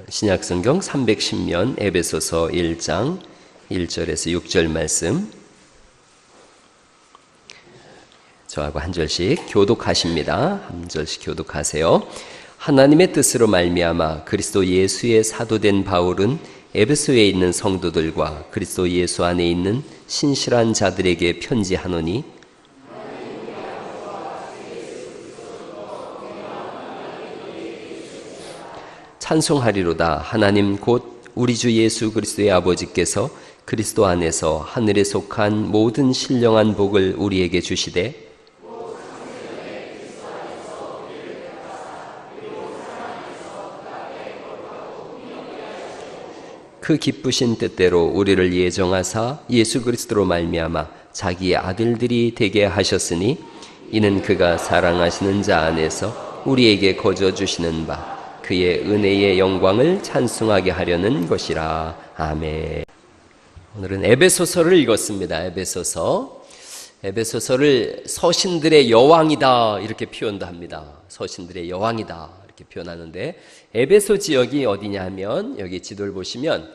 신약성경 310면 에베소서 1장 1절에서 6절 말씀, 저하고 한 절씩 교독하십니다. 한 절씩 교독하세요. 하나님의 뜻으로 말미암아 그리스도 예수의 사도된 바울은 에베소에 있는 성도들과 그리스도 예수 안에 있는 신실한 자들에게 편지하노니, 찬송하리로다. 하나님 곧 우리 주 예수 그리스도의 아버지께서 그리스도 안에서 하늘에 속한 모든 신령한 복을 우리에게 주시되, 그 기쁘신 뜻대로 우리를 예정하사 예수 그리스도로 말미암아 자기의 아들들이 되게 하셨으니, 이는 그가 사랑하시는 자 안에서 우리에게 거저 주시는 바 그의 은혜의 영광을 찬송하게 하려는 것이라. 아멘. 오늘은 에베소서를 읽었습니다. 에베소서를 서신들의 여왕이다 이렇게 표현도 합니다. 서신들의 여왕이다 이렇게 표현하는데, 에베소 지역이 어디냐 하면 여기 지도를 보시면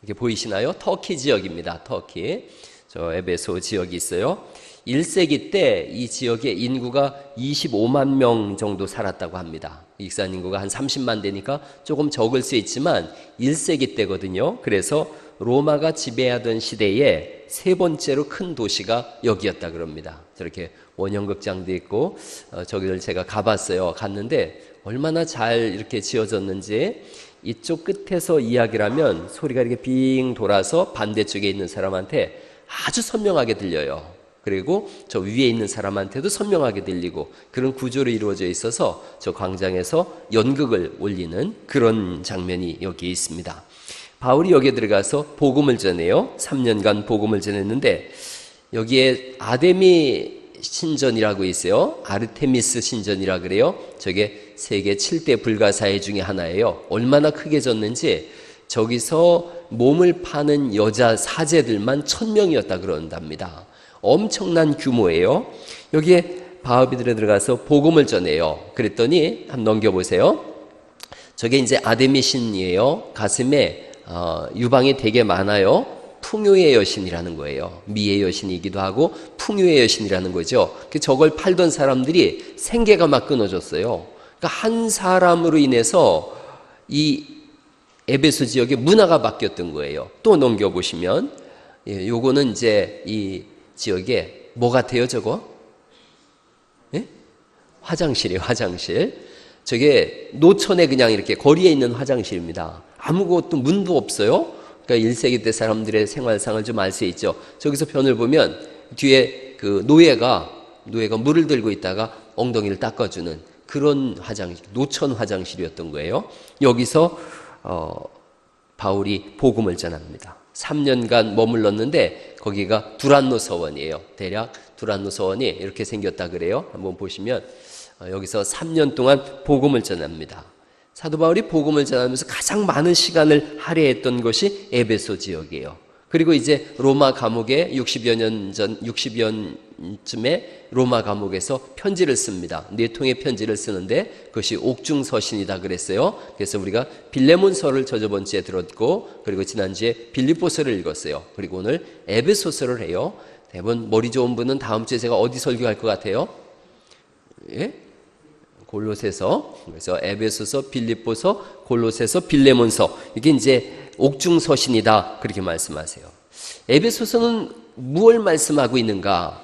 이렇게 보이시나요? 터키 지역입니다. 터키. 저 에베소 지역이 있어요. 1세기 때 이 지역에 인구가 25만 명 정도 살았다고 합니다. 익산 인구가 한 30만 되니까 조금 적을 수 있지만 1세기 때거든요. 그래서 로마가 지배하던 시대에 세 번째로 큰 도시가 여기였다 그럽니다. 저렇게 원형극장도 있고, 저기를 제가 가봤어요. 갔는데 얼마나 잘 이렇게 지어졌는지, 이쪽 끝에서 이야기를 하면 소리가 이렇게 빙 돌아서 반대쪽에 있는 사람한테 아주 선명하게 들려요. 그리고 저 위에 있는 사람한테도 선명하게 들리고, 그런 구조로 이루어져 있어서 저 광장에서 연극을 올리는 그런 장면이 여기 있습니다. 바울이 여기에 들어가서 복음을 전해요. 3년간 복음을 전했는데, 여기에 아데미 신전이라고 있어요. 아르테미스 신전이라 그래요. 저게 세계 7대 불가사의 중에 하나예요. 얼마나 크게 졌는지 저기서 몸을 파는 여자 사제들만 1000명이었다 그런답니다. 엄청난 규모예요. 여기에 바울이 들어가서 복음을 전해요. 그랬더니 한번 넘겨보세요. 저게 이제 아데미 신이에요. 가슴에 유방이 되게 많아요. 풍요의 여신이라는 거예요. 미의 여신이기도 하고 풍요의 여신이라는 거죠. 저걸 팔던 사람들이 생계가 막 끊어졌어요. 그러니까 한 사람으로 인해서 이 에베소 지역의 문화가 바뀌었던 거예요. 또 넘겨보시면, 요거는 이제 이 지역에 뭐 같아요, 저거? 예? 화장실이에요, 화장실. 저게 노천에 그냥 이렇게 거리에 있는 화장실입니다. 아무것도 문도 없어요. 그러니까 1세기 때 사람들의 생활상을 좀 알 수 있죠. 저기서 편을 보면 뒤에 그 노예가 물을 들고 있다가 엉덩이를 닦아주는 그런 화장실, 노천 화장실이었던 거예요. 여기서 바울이 복음을 전합니다. 3년간 머물렀는데 거기가 두란노 서원이에요. 대략 두란노 서원이 이렇게 생겼다 그래요. 한번 보시면 여기서 3년 동안 복음을 전합니다. 사도 바울이 복음을 전하면서 가장 많은 시간을 할애했던 것이 에베소 지역이에요. 그리고 이제 로마 감옥에 60여년쯤에 로마 감옥에서 편지를 씁니다. 4통의 편지를 쓰는데 그것이 옥중서신이다 그랬어요. 그래서 우리가 빌레몬서를 저번 주에 들었고, 그리고 지난주에 빌립보서를 읽었어요. 그리고 오늘 에베소서를 해요. 대부분 머리 좋은 분은 다음 주에 제가 어디 설교할 것 같아요? 예? 골로새서. 그래서 에베소서, 빌립보서, 골로새서, 빌레몬서, 이게 이제 옥중서신이다 그렇게 말씀하세요. 에베소서는 무엇을 말씀하고 있는가?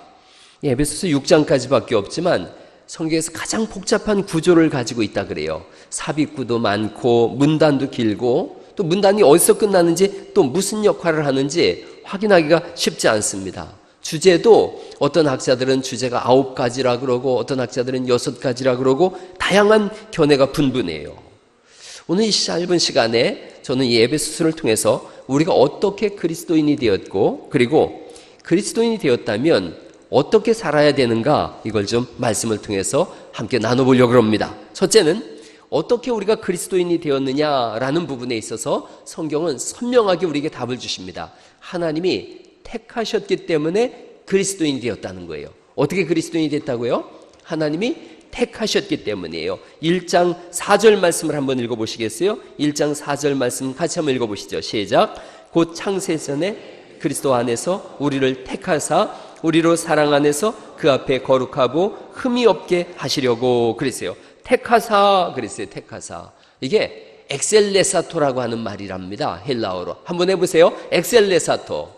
에베소서 6장까지밖에 없지만 성경에서 가장 복잡한 구조를 가지고 있다 그래요. 삽입구도 많고 문단도 길고, 또 문단이 어디서 끝나는지 또 무슨 역할을 하는지 확인하기가 쉽지 않습니다. 주제도 어떤 학자들은 주제가 9가지라 그러고 어떤 학자들은 6가지라 그러고 다양한 견해가 분분해요. 오늘 이 짧은 시간에 저는 이 에베소서를 통해서 우리가 어떻게 그리스도인이 되었고, 그리고 그리스도인이 되었다면 어떻게 살아야 되는가, 이걸 좀 말씀을 통해서 함께 나눠보려고 합니다. 첫째는 어떻게 우리가 그리스도인이 되었느냐라는 부분에 있어서 성경은 선명하게 우리에게 답을 주십니다. 하나님이 택하셨기 때문에 그리스도인이 되었다는 거예요. 어떻게 그리스도인이 됐다고요? 하나님이 택하셨기 때문이에요. 1장 4절 말씀을 한번 읽어보시겠어요? 1장 4절 말씀 같이 한번 읽어보시죠. 시작. 곧 창세전에 그리스도 안에서 우리를 택하사 우리로 사랑 안에서 그 앞에 거룩하고 흠이 없게 하시려고 그랬어요. 택하사 그랬어요. 택하사. 이게 엑셀레사토라고 하는 말이랍니다. 헬라어로. 한번 해보세요. 엑셀레사토.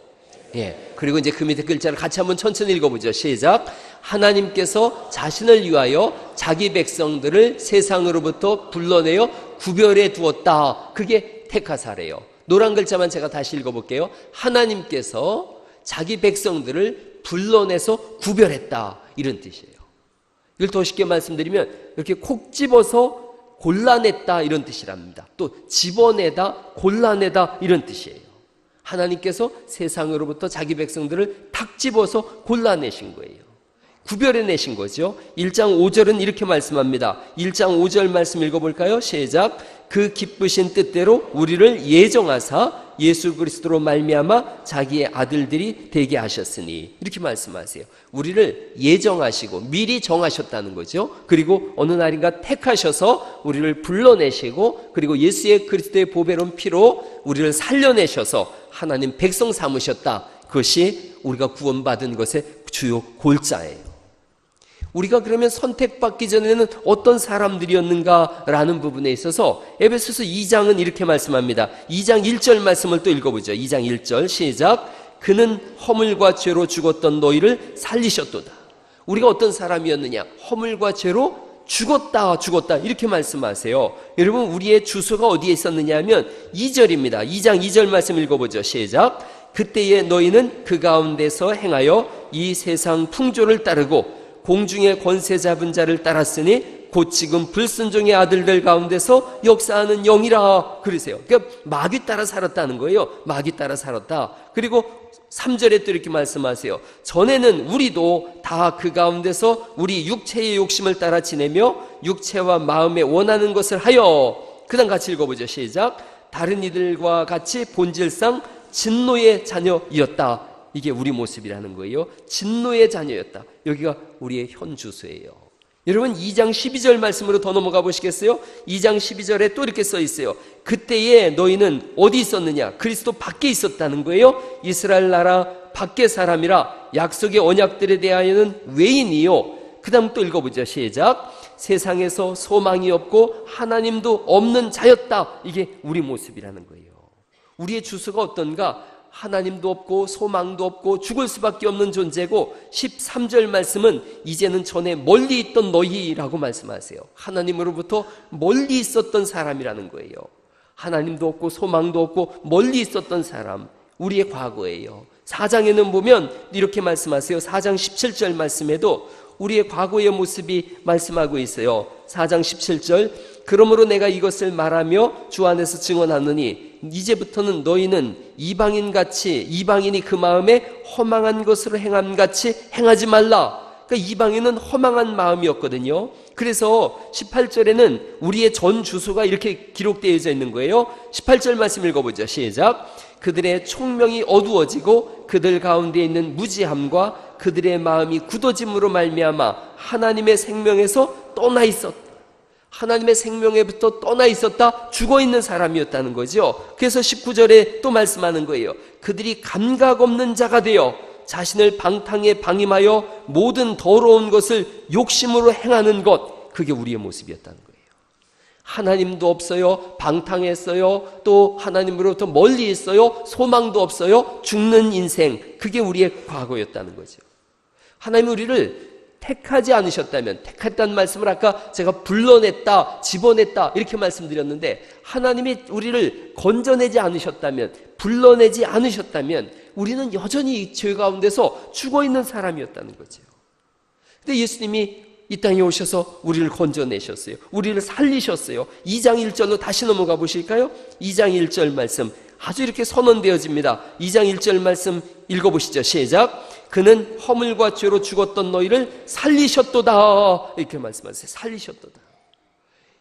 예. 그리고 이제 그 밑에 글자를 같이 한번 천천히 읽어보죠. 시작. 하나님께서 자신을 위하여 자기 백성들을 세상으로부터 불러내어 구별해 두었다. 그게 택하사래요. 노란 글자만 제가 다시 읽어볼게요. 하나님께서 자기 백성들을 불러내서 구별했다. 이런 뜻이에요. 이걸 더 쉽게 말씀드리면 이렇게 콕 집어서 골라냈다 이런 뜻이랍니다. 또 집어내다, 골라내다 이런 뜻이에요. 하나님께서 세상으로부터 자기 백성들을 탁 집어서 골라내신 거예요. 구별해내신 거죠. 1장 5절은 이렇게 말씀합니다. 1장 5절 말씀 읽어볼까요? 시작. 그 기쁘신 뜻대로 우리를 예정하사 예수 그리스도로 말미암아 자기의 아들들이 되게 하셨으니 이렇게 말씀하세요. 우리를 예정하시고 미리 정하셨다는 거죠. 그리고 어느 날인가 택하셔서 우리를 불러내시고 그리고 예수의 그리스도의 보배로운 피로 우리를 살려내셔서 하나님 백성 삼으셨다. 그것이 우리가 구원받은 것의 주요 골자예요. 우리가 그러면 선택받기 전에는 어떤 사람들이었는가라는 부분에 있어서 에베소서 2장은 이렇게 말씀합니다. 2장 1절 말씀을 또 읽어보죠. 2장 1절 시작. 그는 허물과 죄로 죽었던 너희를 살리셨도다. 우리가 어떤 사람이었느냐? 허물과 죄로 죽었다 이렇게 말씀하세요. 여러분 우리의 주소가 어디에 있었느냐 하면 2절입니다. 2장 2절 말씀 읽어보죠. 시작. 그때에 너희는 그 가운데서 행하여 이 세상 풍조를 따르고 공중의 권세 잡은 자를 따랐으니 곧 지금 불순종의 아들들 가운데서 역사하는 영이라 그러세요. 그러니까 마귀 따라 살았다는 거예요. 마귀 따라 살았다. 그리고 3절에 또 이렇게 말씀하세요. 전에는 우리도 다 그 가운데서 우리 육체의 욕심을 따라 지내며 육체와 마음에 원하는 것을 하여 그 다음 같이 읽어보죠. 시작. 다른 이들과 같이 본질상 진노의 자녀이었다. 이게 우리 모습이라는 거예요. 진노의 자녀였다. 여기가 우리의 현 주소예요. 여러분 2장 12절 말씀으로 더 넘어가 보시겠어요? 2장 12절에 또 이렇게 써 있어요. 그때에 너희는 어디 있었느냐? 그리스도 밖에 있었다는 거예요. 이스라엘 나라 밖의 사람이라 약속의 언약들에 대하여는 외인이요. 그 다음 또 읽어보죠. 시작. 세상에서 소망이 없고 하나님도 없는 자였다. 이게 우리 모습이라는 거예요. 우리의 주소가 어떤가? 하나님도 없고 소망도 없고 죽을 수밖에 없는 존재고 13절 말씀은 이제는 전에 멀리 있던 너희라고 말씀하세요. 하나님으로부터 멀리 있었던 사람이라는 거예요. 하나님도 없고 소망도 없고 멀리 있었던 사람, 우리의 과거예요. 4장에는 보면 이렇게 말씀하세요. 4장 17절 말씀에도 우리의 과거의 모습이 말씀하고 있어요. 4장 17절 그러므로 내가 이것을 말하며 주 안에서 증언하느니 이제부터는 너희는 이방인이 그 마음에 허망한 것으로 행함같이 행하지 말라. 그러니까 이방인은 허망한 마음이었거든요. 그래서 18절에는 우리의 전 주소가 이렇게 기록되어져 있는 거예요. 18절 말씀 읽어보죠. 시작. 그들의 총명이 어두워지고 그들 가운데 있는 무지함과 그들의 마음이 굳어짐으로 말미암아 하나님의 생명에서 떠나 있었다. 하나님의 생명에부터 떠나 있었다. 죽어있는 사람이었다는 거죠. 그래서 19절에 또 말씀하는 거예요. 그들이 감각 없는 자가 되어 자신을 방탕에 방임하여 모든 더러운 것을 욕심으로 행하는 것, 그게 우리의 모습이었다는 거예요. 하나님도 없어요. 방탕했어요. 또 하나님으로부터 멀리 있어요. 소망도 없어요. 죽는 인생, 그게 우리의 과거였다는 거죠. 하나님 우리를 택하지 않으셨다면, 택했다는 말씀을 아까 제가 불러냈다, 집어냈다 이렇게 말씀드렸는데, 하나님이 우리를 건져내지 않으셨다면, 불러내지 않으셨다면 우리는 여전히 이 죄 가운데서 죽어있는 사람이었다는 거죠. 근데 예수님이 이 땅에 오셔서 우리를 건져내셨어요. 우리를 살리셨어요. 2장 1절로 다시 넘어가 보실까요? 2장 1절 말씀 아주 이렇게 선언되어집니다. 2장 1절 말씀 읽어보시죠. 시작. 그는 허물과 죄로 죽었던 너희를 살리셨도다. 이렇게 말씀하세요. 살리셨도다.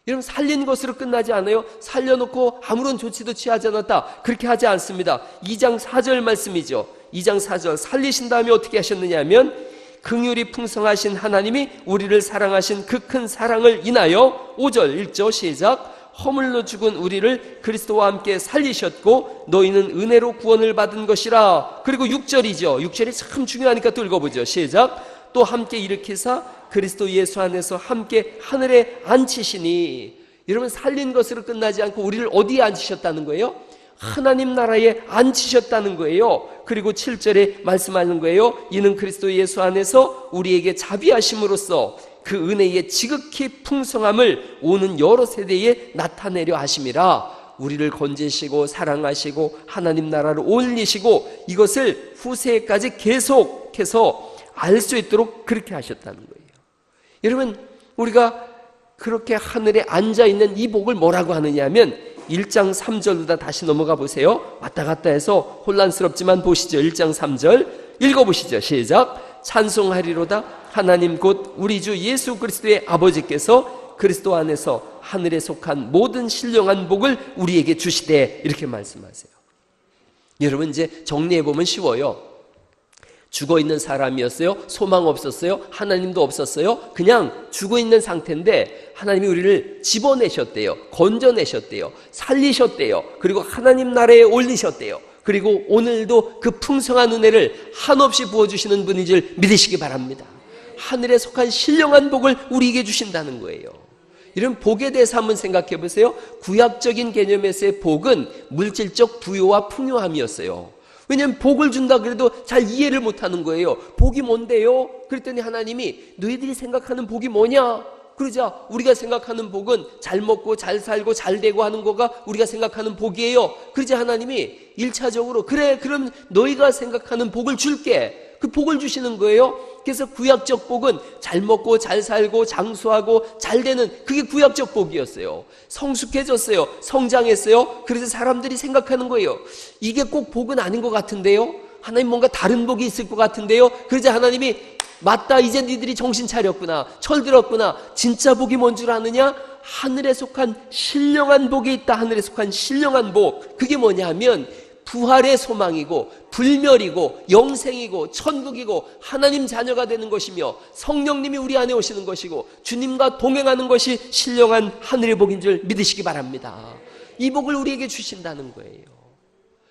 여러분 살린 것으로 끝나지 않아요. 살려놓고 아무런 조치도 취하지 않았다. 그렇게 하지 않습니다. 2장 4절 말씀이죠. 2장 4절 살리신 다음에 어떻게 하셨느냐 하면 긍휼이 풍성하신 하나님이 우리를 사랑하신 그 큰 사랑을 인하여 5절 1조 시작 허물로 죽은 우리를 그리스도와 함께 살리셨고 너희는 은혜로 구원을 받은 것이라. 그리고 6절이죠. 6절이 참 중요하니까 또 읽어보죠. 시작 또 함께 일으키사 그리스도 예수 안에서 함께 하늘에 앉히시니. 여러분 살린 것으로 끝나지 않고 우리를 어디에 앉히셨다는 거예요? 하나님 나라에 앉히셨다는 거예요. 그리고 7절에 말씀하는 거예요. 이는 그리스도 예수 안에서 우리에게 자비하심으로써 그 은혜의 지극히 풍성함을 오는 여러 세대에 나타내려 하심이라. 우리를 건지시고 사랑하시고 하나님 나라를 올리시고 이것을 후세까지 계속해서 알 수 있도록 그렇게 하셨다는 거예요. 여러분 우리가 그렇게 하늘에 앉아있는 이 복을 뭐라고 하느냐 하면 1장 3절로 다시 넘어가 보세요. 왔다 갔다 해서 혼란스럽지만 보시죠. 1장 3절 읽어보시죠. 시작 찬송하리로다 하나님 곧 우리 주 예수 그리스도의 아버지께서 그리스도 안에서 하늘에 속한 모든 신령한 복을 우리에게 주시되. 이렇게 말씀하세요. 여러분 이제 정리해보면 쉬워요. 죽어있는 사람이었어요. 소망 없었어요. 하나님도 없었어요. 그냥 죽어있는 상태인데 하나님이 우리를 집어내셨대요. 건져내셨대요. 살리셨대요. 그리고 하나님 나라에 올리셨대요. 그리고 오늘도 그 풍성한 은혜를 한없이 부어주시는 분인 줄 믿으시기 바랍니다. 하늘에 속한 신령한 복을 우리에게 주신다는 거예요. 이런 복에 대해서 한번 생각해 보세요. 구약적인 개념에서의 복은 물질적 부요와 풍요함이었어요. 왜냐하면 복을 준다 그래도 잘 이해를 못하는 거예요. 복이 뭔데요? 그랬더니 하나님이 너희들이 생각하는 복이 뭐냐? 그러자 우리가 생각하는 복은 잘 먹고 잘 살고 잘 되고 하는 거가 우리가 생각하는 복이에요. 그러자 하나님이 1차적으로 그래 그럼 너희가 생각하는 복을 줄게. 그 복을 주시는 거예요. 그래서 구약적 복은 잘 먹고 잘 살고 장수하고 잘 되는 그게 구약적 복이었어요. 성숙해졌어요. 성장했어요. 그래서 사람들이 생각하는 거예요. 이게 꼭 복은 아닌 것 같은데요. 하나님 뭔가 다른 복이 있을 것 같은데요. 그러자 하나님이 맞다 이제 니들이 정신 차렸구나. 철들었구나. 진짜 복이 뭔 줄 아느냐? 하늘에 속한 신령한 복이 있다. 하늘에 속한 신령한 복. 그게 뭐냐 하면 부활의 소망이고 불멸이고 영생이고 천국이고 하나님 자녀가 되는 것이며 성령님이 우리 안에 오시는 것이고 주님과 동행하는 것이 신령한 하늘의 복인 줄 믿으시기 바랍니다. 이 복을 우리에게 주신다는 거예요.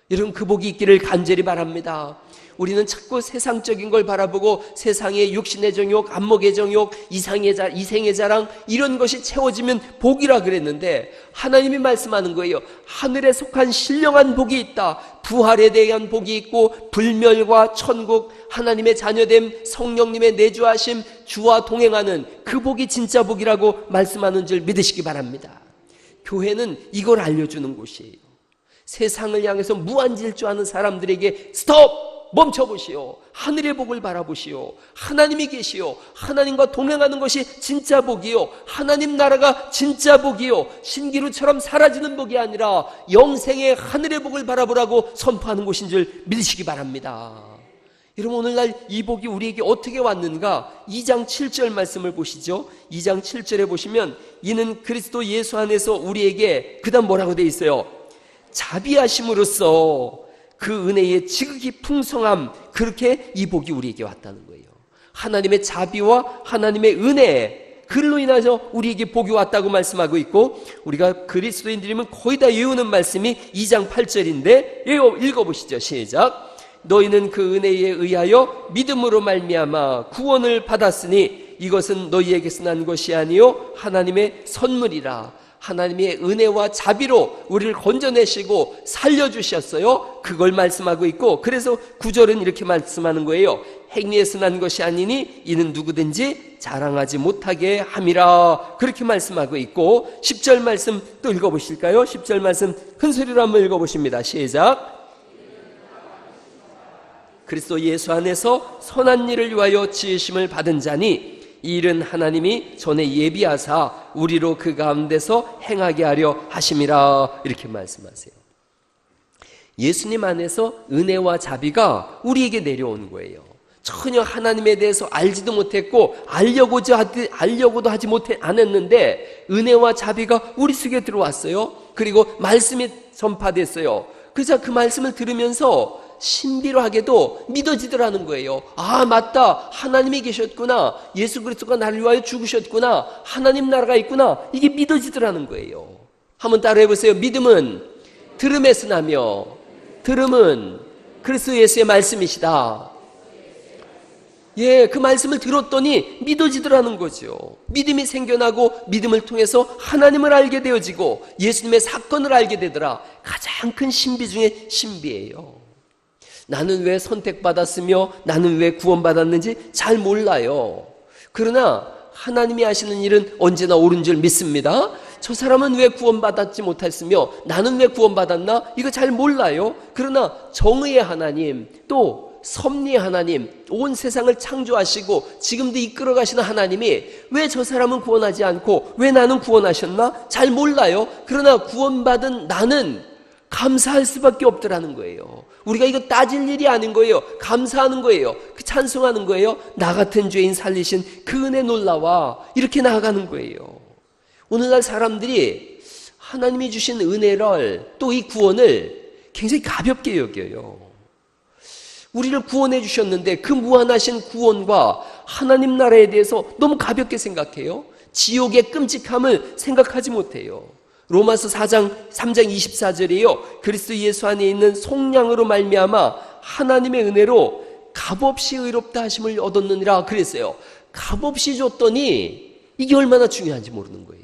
여러분 그 복이 있기를 간절히 바랍니다. 우리는 자꾸 세상적인 걸 바라보고 세상의 육신의 정욕, 안목의 정욕, 이생의 자랑 이런 것이 채워지면 복이라 그랬는데 하나님이 말씀하는 거예요. 하늘에 속한 신령한 복이 있다. 부활에 대한 복이 있고 불멸과 천국, 하나님의 자녀됨, 성령님의 내주하심, 주와 동행하는 그 복이 진짜 복이라고 말씀하는 줄 믿으시기 바랍니다. 교회는 이걸 알려주는 곳이에요. 세상을 향해서 무한질주하는 사람들에게 스톱! 멈춰보시오. 하늘의 복을 바라보시오. 하나님이 계시오. 하나님과 동행하는 것이 진짜 복이요. 하나님 나라가 진짜 복이요. 신기루처럼 사라지는 복이 아니라 영생의 하늘의 복을 바라보라고 선포하는 곳인 줄 믿으시기 바랍니다. 여러분 오늘날 이 복이 우리에게 어떻게 왔는가? 2장 7절 말씀을 보시죠. 2장 7절에 보시면 이는 그리스도 예수 안에서 우리에게 그 다음 뭐라고 되어 있어요? 자비하심으로써 그 은혜의 지극히 풍성함, 그렇게 이 복이 우리에게 왔다는 거예요. 하나님의 자비와 하나님의 은혜, 그로 인해서 우리에게 복이 왔다고 말씀하고 있고, 우리가 그리스도인들이면 거의 다 외우는 말씀이 2장 8절인데 읽어보시죠. 시작. 너희는 그 은혜에 의하여 믿음으로 말미암아 구원을 받았으니 이것은 너희에게서 난 것이 아니요 하나님의 선물이라. 하나님의 은혜와 자비로 우리를 건져내시고 살려주셨어요. 그걸 말씀하고 있고, 그래서 9절은 이렇게 말씀하는 거예요. 행위에서 난 것이 아니니 이는 누구든지 자랑하지 못하게 함이라. 그렇게 말씀하고 있고, 10절 말씀 또 읽어보실까요? 10절 말씀 큰 소리로 한번 읽어보십니다. 시작. 그리스도 예수 안에서 선한 일을 위하여 지으심을 받은 자니 이 일은 하나님이 전에 예비하사 우리로 그 가운데서 행하게 하려 하심이라. 이렇게 말씀하세요. 예수님 안에서 은혜와 자비가 우리에게 내려온 거예요. 전혀 하나님에 대해서 알지도 못했고 알려고도 하지 않았는데 은혜와 자비가 우리 속에 들어왔어요. 그리고 말씀이 전파됐어요. 그래서 그 말씀을 들으면서 신비로하게도 믿어지더라는 거예요. 아, 맞다. 하나님이 계셨구나. 예수 그리스도가 나를 위하여 죽으셨구나. 하나님 나라가 있구나. 이게 믿어지더라는 거예요. 한번 따라해 보세요. 믿음은 들음에서 나며 들음은 그리스도 예수의 말씀이시다. 예, 그 말씀을 들었더니 믿어지더라는 거죠. 믿음이 생겨나고 믿음을 통해서 하나님을 알게 되어지고 예수님의 사건을 알게 되더라. 가장 큰 신비 중에 신비예요. 나는 왜 선택받았으며 나는 왜 구원받았는지 잘 몰라요. 그러나 하나님이 하시는 일은 언제나 옳은 줄 믿습니다. 저 사람은 왜 구원받았지 못했으며 나는 왜 구원받았나? 이거 잘 몰라요. 그러나 정의의 하나님, 또 섭리의 하나님, 온 세상을 창조하시고 지금도 이끌어 가시는 하나님이 왜 저 사람은 구원하지 않고 왜 나는 구원하셨나? 잘 몰라요. 그러나 구원받은 나는 감사할 수밖에 없더라는 거예요. 우리가 이거 따질 일이 아닌 거예요. 감사하는 거예요. 그 찬송하는 거예요. 나 같은 죄인 살리신 그 은혜 놀라와 이렇게 나아가는 거예요. 오늘날 사람들이 하나님이 주신 은혜를 또 이 구원을 굉장히 가볍게 여겨요. 우리를 구원해 주셨는데 그 무한하신 구원과 하나님 나라에 대해서 너무 가볍게 생각해요. 지옥의 끔찍함을 생각하지 못해요. 로마서 3장 24절이에요. 그리스도 예수 안에 있는 속량으로 말미암아 하나님의 은혜로 값없이 의롭다 하심을 얻었느니라 그랬어요. 값없이 줬더니 이게 얼마나 중요한지 모르는 거예요.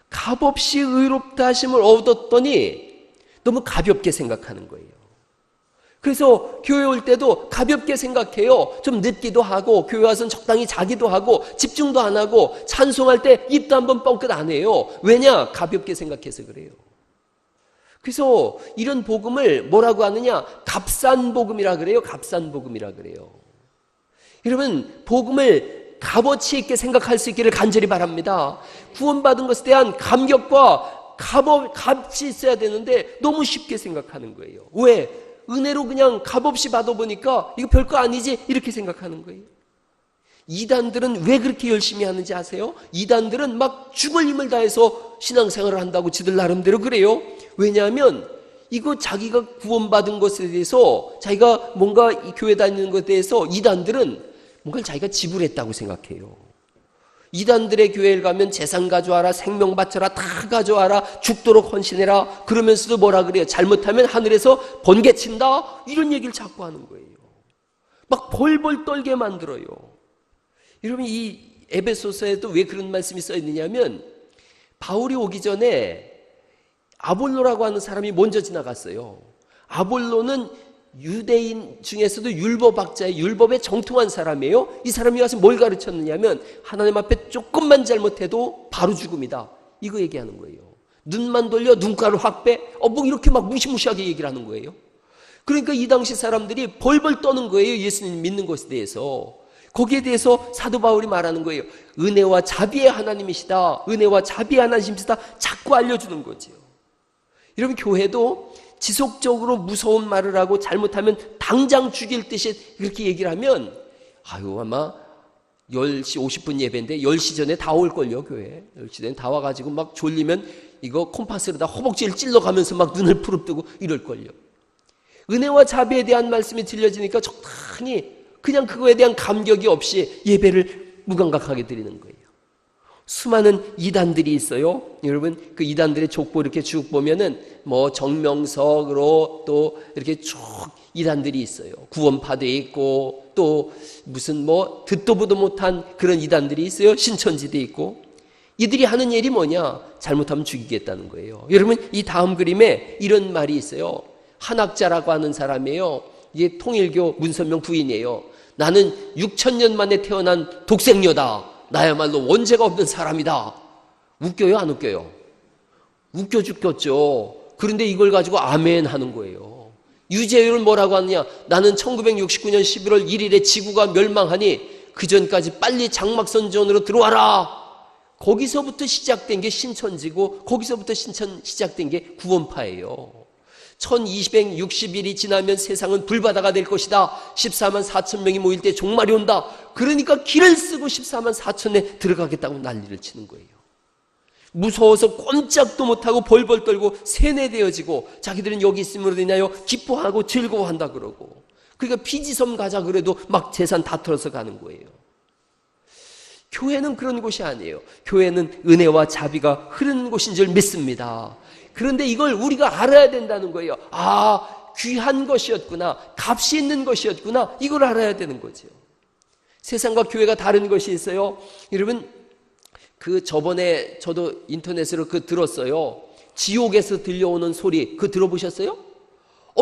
값없이 의롭다 하심을 얻었더니 너무 가볍게 생각하는 거예요. 그래서 교회 올 때도 가볍게 생각해요. 좀 늦기도 하고 교회 와서는 적당히 자기도 하고 집중도 안 하고 찬송할 때 입도 한번 뻥끗 안 해요. 왜냐? 가볍게 생각해서 그래요. 그래서 이런 복음을 뭐라고 하느냐? 값싼 복음이라 그래요. 값싼 복음이라 그래요. 여러분, 복음을 값어치 있게 생각할 수 있기를 간절히 바랍니다. 구원받은 것에 대한 감격과 값이 있어야 되는데 너무 쉽게 생각하는 거예요. 왜? 은혜로 그냥 값없이 받아보니까 이거 별거 아니지 이렇게 생각하는 거예요. 이단들은 왜 그렇게 열심히 하는지 아세요? 이단들은 막 죽을 힘을 다해서 신앙생활을 한다고 지들 나름대로 그래요. 왜냐하면 이거 자기가 구원받은 것에 대해서 자기가 뭔가 이 교회 다니는 것에 대해서 이단들은 뭔가를 자기가 지불했다고 생각해요. 이단들의 교회를 가면 재산 가져와라, 생명 바쳐라, 다 가져와라, 죽도록 헌신해라. 그러면서도 뭐라 그래요? 잘못하면 하늘에서 번개 친다. 이런 얘기를 자꾸 하는 거예요. 막 벌벌 떨게 만들어요. 여러분, 이 에베소서에도 왜 그런 말씀이 써 있느냐면 바울이 오기 전에 아볼로라고 하는 사람이 먼저 지나갔어요. 아볼로는 유대인 중에서도 율법학자의 율법에 정통한 사람이에요. 이 사람이 와서 뭘 가르쳤느냐면 하나님 앞에 조금만 잘못해도 바로 죽음이다. 이거 얘기하는 거예요. 눈만 돌려 눈가를 확 빼. 뭐 이렇게 막 무시무시하게 얘기를 하는 거예요. 그러니까 이 당시 사람들이 벌벌 떠는 거예요. 예수님 믿는 것에 대해서. 거기에 대해서 사도 바울이 말하는 거예요. 은혜와 자비의 하나님이시다. 은혜와 자비의 하나님이시다. 자꾸 알려주는 거죠. 여러분, 교회도 지속적으로 무서운 말을 하고 잘못하면 당장 죽일 듯이 그렇게 얘기를 하면 아마 10시 50분 예배인데 10시 전에 다 올걸요. 교회 10시 전에 다 와가지고 막 졸리면 이거 콤파스로다 허벅지를 찔러가면서 막 눈을 부릅뜨고 이럴걸요. 은혜와 자비에 대한 말씀이 들려지니까 적당히 그냥 그거에 대한 감격이 없이 예배를 무감각하게 드리는 거예요. 수많은 이단들이 있어요. 여러분, 그 이단들의 족보 이렇게 쭉 보면은 뭐 정명석으로 또 이렇게 쭉 이단들이 있어요. 구원파도 있고 또 무슨 뭐 듣도 보도 못한 그런 이단들이 있어요. 신천지도 있고. 이들이 하는 일이 뭐냐? 잘못하면 죽이겠다는 거예요. 여러분, 이 다음 그림에 이런 말이 있어요. 한학자라고 하는 사람이에요. 이게 통일교 문선명 부인이에요. 나는 6,000년 만에 태어난 독생녀다. 나야말로 원죄가 없는 사람이다. 웃겨요, 안 웃겨요? 웃겨 죽겠죠. 그런데 이걸 가지고 아멘 하는 거예요. 유재율은 뭐라고 하느냐? 나는 1969년 11월 1일에 지구가 멸망하니 그 전까지 빨리 장막선전으로 들어와라. 거기서부터 시작된 게 신천지고 거기서부터 시작된 게 구원파예요. 1260일이 지나면 세상은 불바다가 될 것이다. 14만 4천 명이 모일 때 종말이 온다. 그러니까 길을 쓰고 14만 4천에 들어가겠다고 난리를 치는 거예요. 무서워서 꼼짝도 못하고 벌벌 떨고 세뇌되어지고 자기들은 여기 있음으로 인하여 기뻐하고 즐거워한다 그러고, 그러니까 피지섬 가자 그래도 막 재산 다 털어서 가는 거예요. 교회는 그런 곳이 아니에요. 교회는 은혜와 자비가 흐르는 곳인 줄 믿습니다. 그런데 이걸 우리가 알아야 된다는 거예요. 아, 귀한 것이었구나, 값이 있는 것이었구나, 이걸 알아야 되는 거죠. 세상과 교회가 다른 것이 있어요. 여러분, 저번에 저도 인터넷으로 들었어요. 지옥에서 들려오는 소리, 들어보셨어요?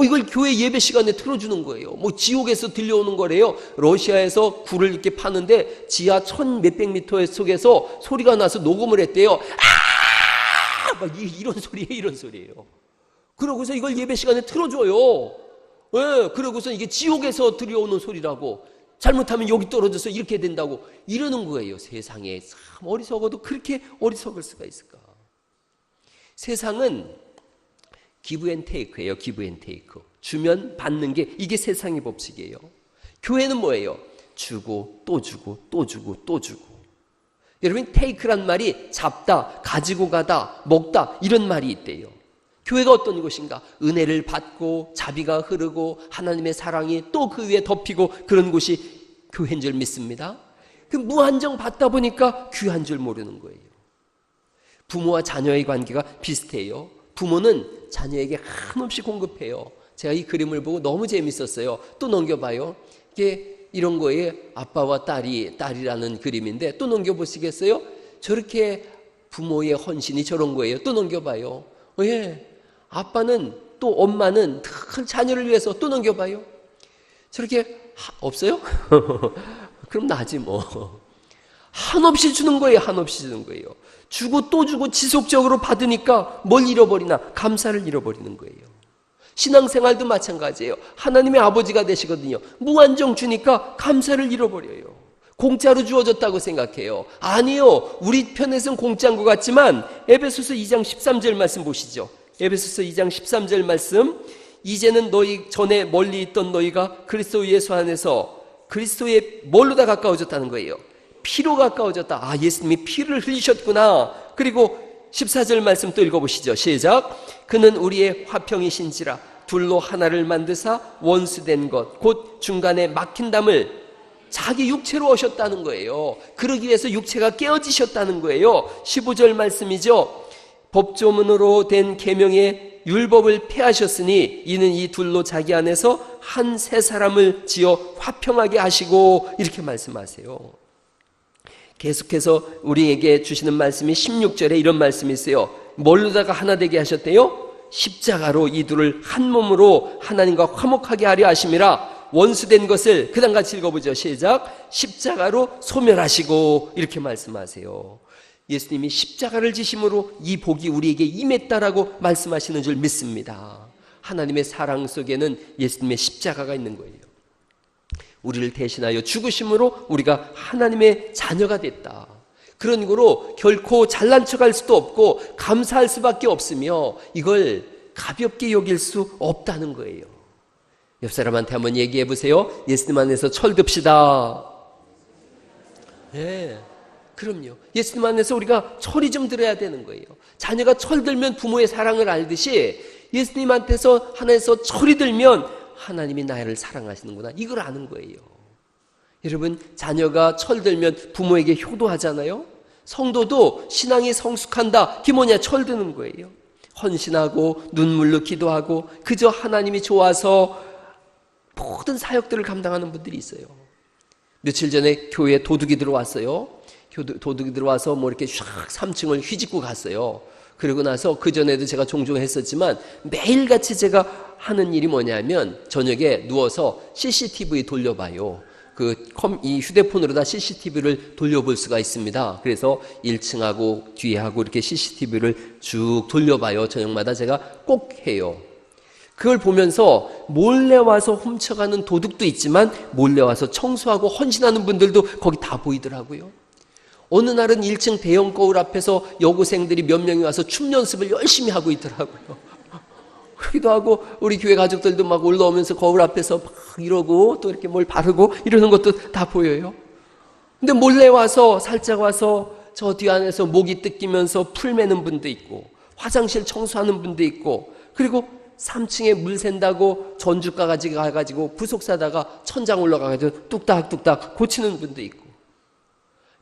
이걸 교회 예배 시간에 틀어주는 거예요. 지옥에서 들려오는 거래요. 러시아에서 굴을 이렇게 파는데 지하 1000몇백 미터 속에서 소리가 나서 녹음을 했대요. 아! 막 이런 소리예요. 그러고서 이걸 예배 시간에 틀어줘요. 예, 그러고서 이게 지옥에서 들려오는 소리라고. 잘못하면 여기 떨어져서 이렇게 된다고 이러는 거예요. 세상에 참 어리석어도 그렇게 어리석을 수가 있을까? 세상은 기브 앤 테이크예요. 기브 앤 테이크. 주면 받는 게 이게 세상의 법칙이에요. 교회는 뭐예요? 주고 또 주고 또 주고 또 주고. 여러분, 테이크란 말이 잡다, 가지고 가다, 먹다 이런 말이 있대요. 교회가 어떤 곳인가? 은혜를 받고 자비가 흐르고 하나님의 사랑이 또 그 위에 덮이고 그런 곳이 교회인 줄 믿습니다. 무한정 받다 보니까 귀한 줄 모르는 거예요. 부모와 자녀의 관계가 비슷해요. 부모는 자녀에게 한없이 공급해요. 제가 이 그림을 보고 너무 재밌었어요. 또 넘겨봐요. 이게 이런 거에 아빠와 딸이라는 그림인데 또 넘겨보시겠어요? 저렇게 부모의 헌신이 저런 거예요. 또 넘겨봐요. 예. 아빠는 또 엄마는 큰 자녀를 위해서 또 넘겨봐요. 저렇게 없어요? 그럼 나지 뭐. 한없이 주는 거예요. 한없이 주는 거예요. 주고 또 주고 지속적으로 받으니까 뭘 잃어버리나? 감사를 잃어버리는 거예요. 신앙생활도 마찬가지예요. 하나님의 아버지가 되시거든요. 무한정 주니까 감사를 잃어버려요. 공짜로 주어졌다고 생각해요. 아니요. 우리 편에서는 공짜인 것 같지만 에베소서 2장 13절 말씀 보시죠. 에베소서 2장 13절 말씀. 이제는 너희 전에 멀리 있던 너희가 그리스도 예수 안에서 그리스도의 뭘로 다 가까워졌다는 거예요. 피로 가까워졌다. 아, 예수님이 피를 흘리셨구나. 그리고 14절 말씀 또 읽어보시죠. 시작. 그는 우리의 화평이신지라 둘로 하나를 만드사 원수된 것 곧 중간에 막힌 담을 자기 육체로 오셨다는 거예요. 그러기 위해서 육체가 깨어지셨다는 거예요. 15절 말씀이죠. 법조문으로 된 계명의 율법을 폐하셨으니 이는 이 둘로 자기 안에서 한 새 사람을 지어 화평하게 하시고 이렇게 말씀하세요. 계속해서 우리에게 주시는 말씀이 16절에 이런 말씀이 있어요. 뭘로다가 하나 되게 하셨대요? 십자가로 이 둘을 한 몸으로 하나님과 화목하게 하려 하심이라. 원수된 것을 그 다음 같이 읽어보죠. 시작. 십자가로 소멸하시고 이렇게 말씀하세요. 예수님이 십자가를 지심으로 이 복이 우리에게 임했다라고 말씀하시는 줄 믿습니다. 하나님의 사랑 속에는 예수님의 십자가가 있는 거예요. 우리를 대신하여 죽으심으로 우리가 하나님의 자녀가 됐다. 그런 거로 결코 잘난 척할 수도 없고 감사할 수밖에 없으며 이걸 가볍게 여길 수 없다는 거예요. 옆 사람한테 한번 얘기해 보세요. 예수님 안에서 철듭시다. 네, 그럼요. 예수님 안에서 우리가 철이 좀 들어야 되는 거예요. 자녀가 철들면 부모의 사랑을 알듯이 예수님한테서 하나에서 철이 들면 하나님이 나를 사랑하시는구나, 이걸 아는 거예요. 여러분, 자녀가 철들면 부모에게 효도하잖아요. 성도도 신앙이 성숙한다, 그게 뭐냐? 철드는 거예요. 헌신하고 눈물로 기도하고 그저 하나님이 좋아서 모든 사역들을 감당하는 분들이 있어요. 며칠 전에 교회에 도둑이 들어왔어요. 도둑이 들어와서 뭐 이렇게 샥 3층을 휘짓고 갔어요. 그러고 나서 그전에도 제가 종종 했었지만 매일같이 제가 하는 일이 뭐냐면 저녁에 누워서 CCTV 돌려봐요. 이 휴대폰으로 다 CCTV를 돌려볼 수가 있습니다. 그래서 1층하고 뒤에하고 이렇게 CCTV를 쭉 돌려봐요. 저녁마다 제가 꼭 해요. 그걸 보면서 몰래 와서 훔쳐가는 도둑도 있지만 몰래 와서 청소하고 헌신하는 분들도 거기 다 보이더라고요. 어느 날은 1층 대형 거울 앞에서 여고생들이 몇 명이 와서 춤 연습을 열심히 하고 있더라고요. 그러기도 하고 우리 교회 가족들도 막 올라오면서 거울 앞에서 막 이러고 또 이렇게 뭘 바르고 이러는 것도 다 보여요. 근데 몰래 와서 살짝 와서 저 뒤 안에서 모기 뜯기면서 풀 매는 분도 있고, 화장실 청소하는 분도 있고, 그리고 3층에 물 샌다고 전주가 가지고 부속 사다가 천장 올라가가지고 뚝딱뚝딱 고치는 분도 있고,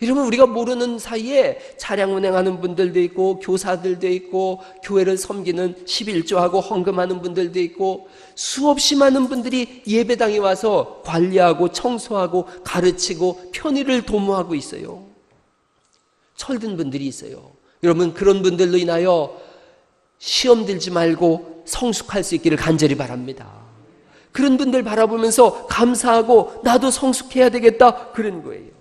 이러면 우리가 모르는 사이에 차량 운행하는 분들도 있고, 교사들도 있고, 교회를 섬기는 11조하고 헌금하는 분들도 있고, 수없이 많은 분들이 예배당에 와서 관리하고 청소하고 가르치고 편의를 도모하고 있어요. 철든 분들이 있어요. 여러분, 그런 분들로 인하여 시험 들지 말고 성숙할 수 있기를 간절히 바랍니다. 그런 분들 바라보면서 감사하고 나도 성숙해야 되겠다, 그런 거예요.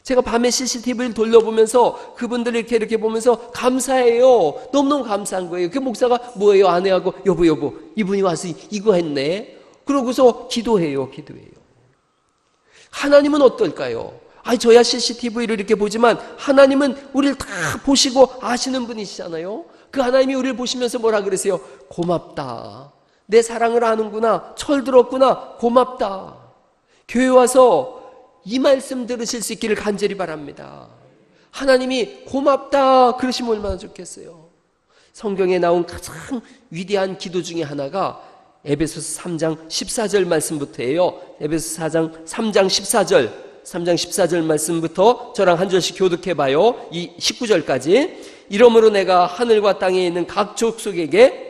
제가 밤에 CCTV를 돌려보면서 그분들 이렇게 보면서 감사해요. 너무너무 감사한 거예요. 그 목사가 뭐예요? 아내하고 여보 이분이 와서 이거 했네. 그러고서 기도해요. 하나님은 어떨까요? 저야 CCTV를 이렇게 보지만 하나님은 우리를 다 보시고 아시는 분이시잖아요. 그 하나님이 우리를 보시면서 뭐라 그러세요? 고맙다. 내 사랑을 아는구나. 철 들었구나. 고맙다. 교회 와서 이 말씀 들으실 수 있기를 간절히 바랍니다. 하나님이 고맙다 그러시면 얼마나 좋겠어요. 성경에 나온 가장 위대한 기도 중에 하나가 에베소서 3장 14절 말씀부터예요. 에베소서 3장 14절 말씀부터 저랑 한 절씩 교독해봐요. 이 19절까지. 이러므로 내가 하늘과 땅에 있는 각 족속에게,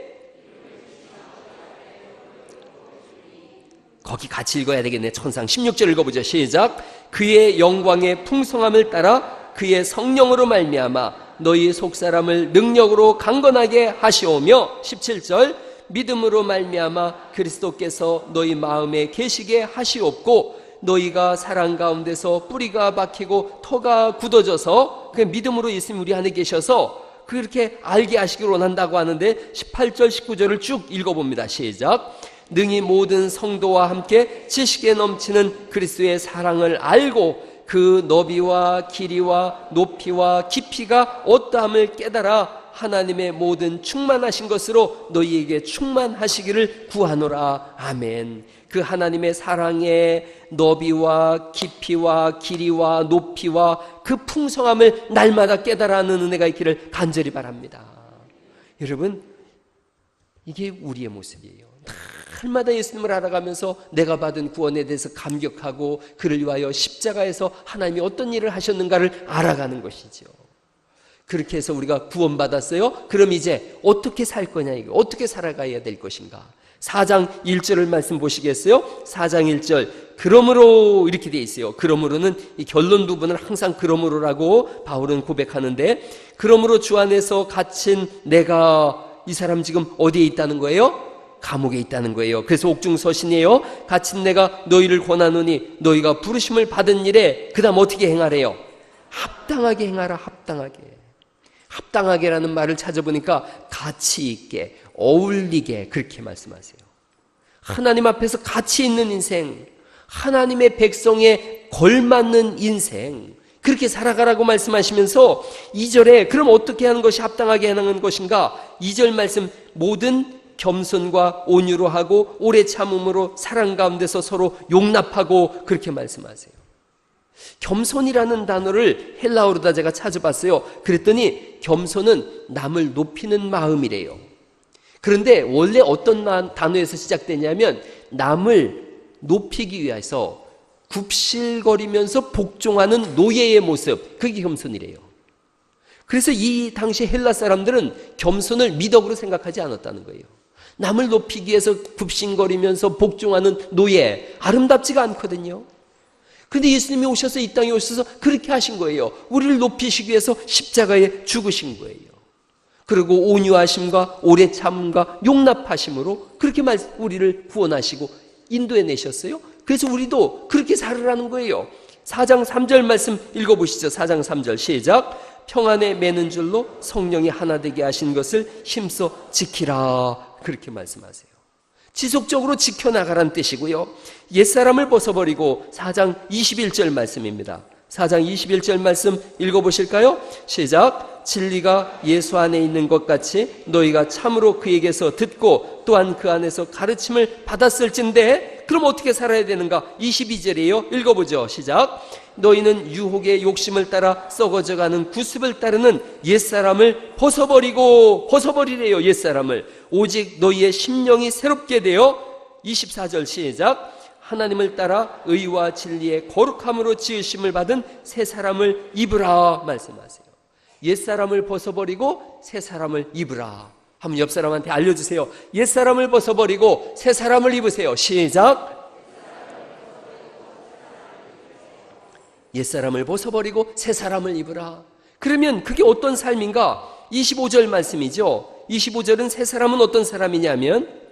거기 같이 읽어야 되겠네. 천상 16절 읽어보죠. 시작. 그의 영광의 풍성함을 따라 그의 성령으로 말미암아 너희 속사람을 능력으로 강건하게 하시오며, 17절. 믿음으로 말미암아 그리스도께서 너희 마음에 계시게 하시옵고 너희가 사랑 가운데서 뿌리가 박히고 터가 굳어져서, 그 믿음으로 있으면 우리 안에 계셔서 그렇게 알게 하시기를 원한다고 하는데 18절 19절을 쭉 읽어봅니다. 시작. 능히 모든 성도와 함께 지식에 넘치는 그리스도의 사랑을 알고 그 너비와 길이와 높이와 깊이가 어떠함을 깨달아 하나님의 모든 충만하신 것으로 너희에게 충만하시기를 구하노라. 아멘. 그 하나님의 사랑의 너비와 깊이와 길이와 높이와 그 풍성함을 날마다 깨달아하는 은혜가 있기를 간절히 바랍니다. 여러분, 이게 우리의 모습이에요. 날마다 예수님을 알아가면서 내가 받은 구원에 대해서 감격하고 그를 위하여 십자가에서 하나님이 어떤 일을 하셨는가를 알아가는 것이죠. 그렇게 해서 우리가 구원받았어요. 그럼 이제 어떻게 살 거냐, 이거 어떻게 살아가야 될 것인가. 4장 1절을 말씀 보시겠어요? 4장 1절. 그러므로 이렇게 돼 있어요. 그러므로는 이 결론 부분을 항상 그러므로라고 바울은 고백하는데, 그러므로 주 안에서 갇힌 내가, 이 사람 지금 어디에 있다는 거예요? 감옥에 있다는 거예요. 그래서 옥중서신이에요. 갇힌 내가 너희를 권하노니 너희가 부르심을 받은 일에 그 다음 어떻게 행하래요? 합당하게 행하라. 합당하게라는 말을 찾아보니까 가치 있게, 어울리게, 그렇게 말씀하세요. 하나님 앞에서 가치 있는 인생, 하나님의 백성에 걸맞는 인생, 그렇게 살아가라고 말씀하시면서 2절에 그럼 어떻게 하는 것이 합당하게 하는 것인가? 2절 말씀, 모든 겸손과 온유로 하고 오래 참음으로 사랑 가운데서 서로 용납하고, 그렇게 말씀하세요. 겸손이라는 단어를 헬라어로다 제가 찾아봤어요. 그랬더니 겸손은 남을 높이는 마음이래요. 그런데 원래 어떤 단어에서 시작되냐면 남을 높이기 위해서 굽실거리면서 복종하는 노예의 모습, 그게 겸손이래요. 그래서 이 당시 헬라 사람들은 겸손을 미덕으로 생각하지 않았다는 거예요. 남을 높이기 위해서 굽신거리면서 복종하는 노예, 아름답지가 않거든요. 그런데 예수님이 오셔서 이 땅에 오셔서 그렇게 하신 거예요. 우리를 높이시기 위해서 십자가에 죽으신 거예요. 그리고 온유하심과 오래 참음과 용납하심으로 그렇게 우리를 구원하시고 인도해 내셨어요. 그래서 우리도 그렇게 살으라는 거예요. 4장 3절 말씀 읽어보시죠. 4장 3절 시작. 평안에 매는 줄로 성령이 하나 되게 하신 것을 힘써 지키라. 그렇게 말씀하세요. 지속적으로 지켜나가라는 뜻이고요. 옛사람을 벗어버리고 4장 21절 말씀입니다. 4장 21절 말씀 읽어보실까요? 시작. 진리가 예수 안에 있는 것 같이 너희가 참으로 그에게서 듣고 또한 그 안에서 가르침을 받았을진데, 그럼 어떻게 살아야 되는가? 22절이에요. 읽어보죠. 시작. 너희는 유혹의 욕심을 따라 썩어져가는 구습을 따르는 옛사람을 벗어버리래요. 옛사람을. 오직 너희의 심령이 새롭게 되어 24절 시작. 하나님을 따라 의와 진리의 거룩함으로 지으심을 받은 새 사람을 입으라 말씀하세요. 옛사람을 벗어버리고 새 사람을 입으라. 한번 옆 사람한테 알려주세요. 옛사람을 벗어버리고 새 사람을 입으세요. 시작. 옛사람을 벗어버리고 새 사람을 입으라. 그러면 그게 어떤 삶인가? 25절 말씀이죠. 25절은 새 사람은 어떤 사람이냐면